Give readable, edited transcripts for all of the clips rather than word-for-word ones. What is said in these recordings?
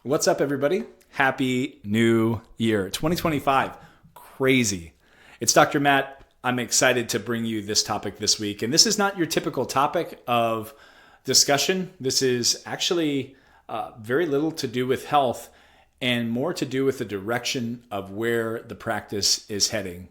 What's up, everybody? Happy New Year 2025. Crazy. It's Dr. Matt. I'm excited to bring you this topic this week. And this is not your typical topic of discussion. This is actually very little to do with health and more to do with the direction of where the practice is heading.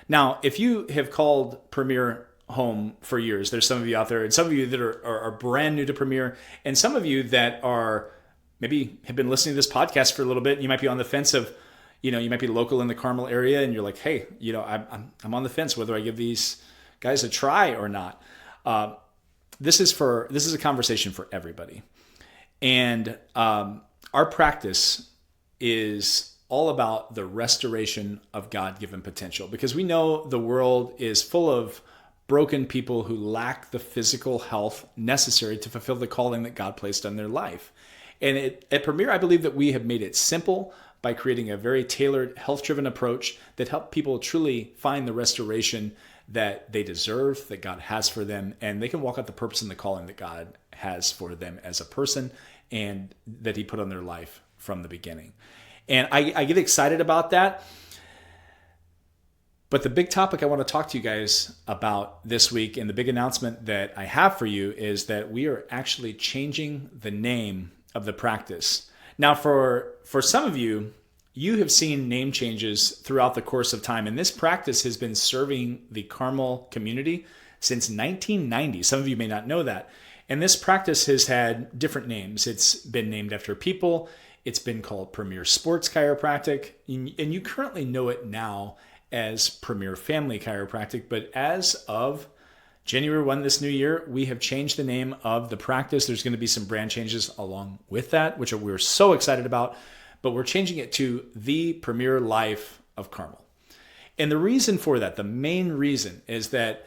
Now, if you have called Premier home for years, there's some of you out there, and some of you that are brand new to Premier, and some of you that are maybe have been listening to this podcast for a little bit. You might be on the fence of, you might be local in the Carmel area, and you're like, hey, I'm on the fence whether I give these guys a try or not. This is a conversation for everybody, and our practice is all about the restoration of God-given potential, because we know the world is full of broken people who lack the physical health necessary to fulfill the calling that God placed on their life. And at Premier, I believe that we have made it simple by creating a very tailored, health-driven approach that helps people truly find the restoration that they deserve, that God has for them, and they can walk out the purpose and the calling that God has for them as a person and that He put on their life from the beginning. And I get excited about that. But the big topic I want to talk to you guys about this week, and the big announcement that I have for you, is that we are actually changing the name of the practice. Now, for some of you, you have seen name changes throughout the course of time, and this practice has been serving the Carmel community since 1990. Some of you may not know that. And this practice has had different names. It's been named after people. It's been called Premier Sports Chiropractic, and you currently know it now as Premier Family Chiropractic. But as of January 1 this new year, we have changed the name of the practice. There's going to be some brand changes along with that, which we're so excited about. But we're changing it to The Premier Life of Carmel. And the reason for that, the main reason, is that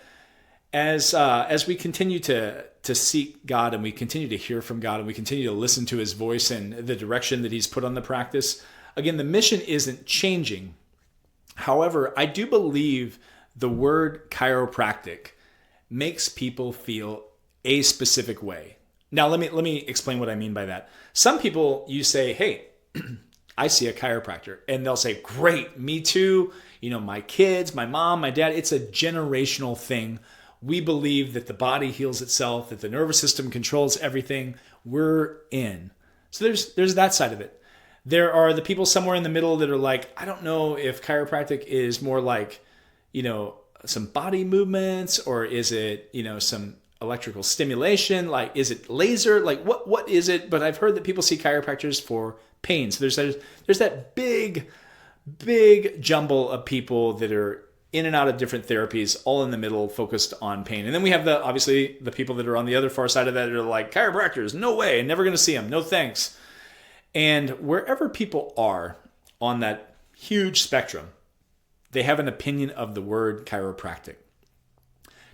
as we continue to seek God, and we continue to hear from God, and we continue to listen to His voice and the direction that He's put on the practice, again, the mission isn't changing. However, I do believe the word chiropractic makes people feel a specific way. Now, let me explain what I mean by that. Some people, you say, hey, I see a chiropractor, and they'll say, great, me too. My kids, my mom, my dad. It's a generational thing. We believe that the body heals itself, that the nervous system controls everything. We're in. So there's that side of it. There are the people somewhere in the middle that are like, I don't know if chiropractic is more like, some body movements, or is it, some electrical stimulation? Like, is it laser? Like, what is it? But I've heard that people see chiropractors for pain. So there's that big jumble of people that are in and out of different therapies, all in the middle, focused on pain. And then we have obviously the people that are on the other far side of that, that are like, chiropractors, no way, never going to see them, no thanks. And wherever people are on that huge spectrum, they have an opinion of the word chiropractic.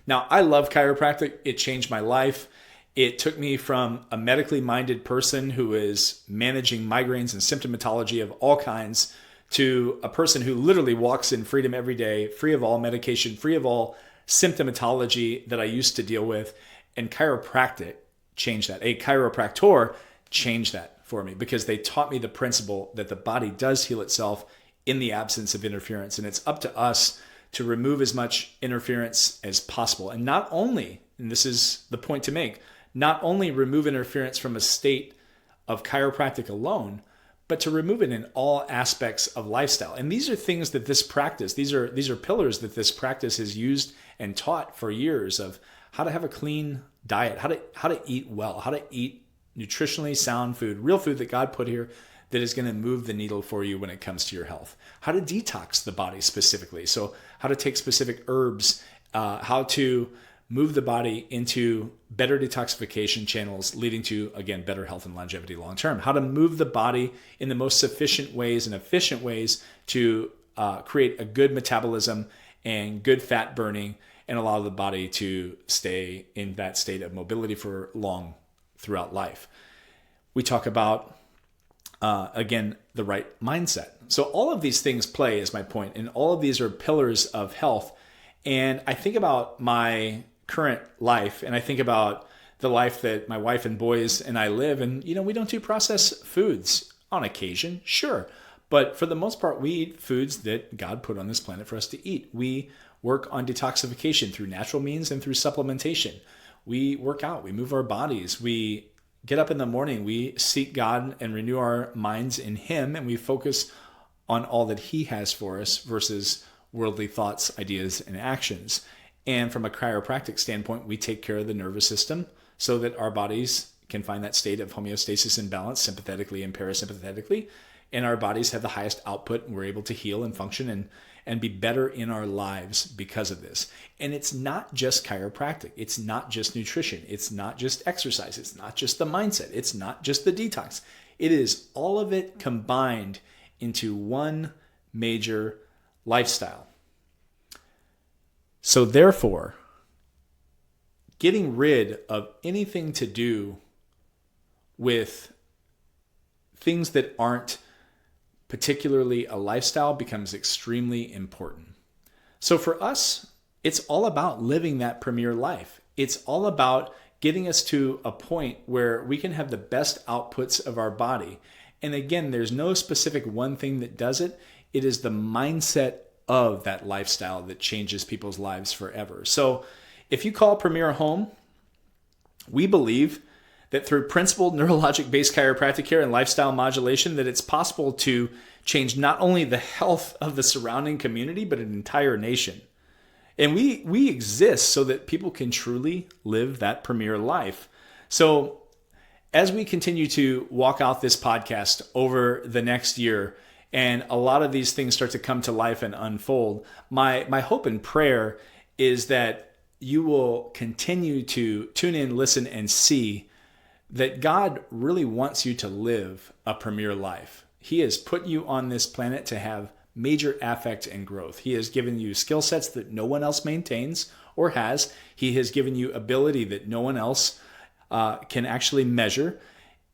Now, I love chiropractic. It changed my life. It took me from a medically minded person who is managing migraines and symptomatology of all kinds to a person who literally walks in freedom every day, free of all medication, free of all symptomatology that I used to deal with. And chiropractic changed that. A chiropractor changed that for me, because they taught me the principle that the body does heal itself in the absence of interference. And it's up to us to remove as much interference as possible. And not only, and this is the point to make, not only remove interference from a state of chiropractic alone, but to remove it in all aspects of lifestyle. And these are things that this practice, these are pillars that this practice has used and taught for years, of how to have a clean diet, how to eat well, how to eat nutritionally sound food, real food that God put here that is going to move the needle for you when it comes to your health. How to detox the body specifically. So how to take specific herbs, how to move the body into better detoxification channels, leading to, again, better health and longevity long term. How to move the body in the most sufficient ways and efficient ways to create a good metabolism and good fat burning, and allow the body to stay in that state of mobility for long throughout life. We talk about, again, the right mindset. So all of these things play, is my point, and all of these are pillars of health. And I think about my current life, and I think about the life that my wife and boys and I live, and we don't do processed foods. on occasion, sure. But for the most part, we eat foods that God put on this planet for us to eat. We work on detoxification through natural means and through supplementation. We work out, we move our bodies, we get up in the morning, we seek God and renew our minds in Him, and we focus on all that He has for us versus worldly thoughts, ideas, and actions. And from a chiropractic standpoint, we take care of the nervous system so that our bodies can find that state of homeostasis and balance sympathetically and parasympathetically. And our bodies have the highest output, and we're able to heal and function and be better in our lives because of this. And it's not just chiropractic. It's not just nutrition. It's not just exercise. It's not just the mindset. It's not just the detox. It is all of it combined into one major lifestyle. So therefore, getting rid of anything to do with things that aren't particularly a lifestyle becomes extremely important. So for us, it's all about living that premier life. It's all about getting us to a point where we can have the best outputs of our body. And again, there's no specific one thing that does it. It is the mindset of that lifestyle that changes people's lives forever. So if you call Premier home, we believe that through principled neurologic-based chiropractic care and lifestyle modulation, that it's possible to change not only the health of the surrounding community, but an entire nation. And we exist so that people can truly live that premier life. So as we continue to walk out this podcast over the next year, and a lot of these things start to come to life and unfold, my hope and prayer is that you will continue to tune in, listen, and see that God really wants you to live a premier life. He has put you on this planet to have major affect and growth. He has given you skill sets that no one else maintains or has. He has given you ability that no one else can actually measure.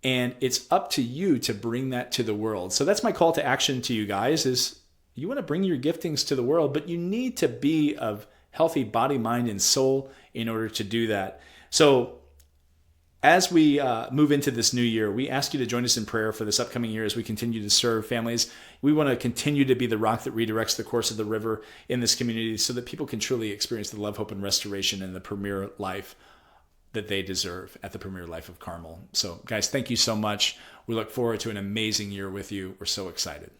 And it's up to you to bring that to the world. So that's my call to action to you guys is you want to bring your giftings to the world, but you need to be of healthy body, mind, and soul in order to do that. So as we move into this new year, we ask you to join us in prayer for this upcoming year as we continue to serve families. We want to continue to be the rock that redirects the course of the river in this community so that people can truly experience the love, hope, and restoration and the premier life that they deserve at the Premier Life of Carmel. So guys, thank you so much. We look forward to an amazing year with you. We're so excited.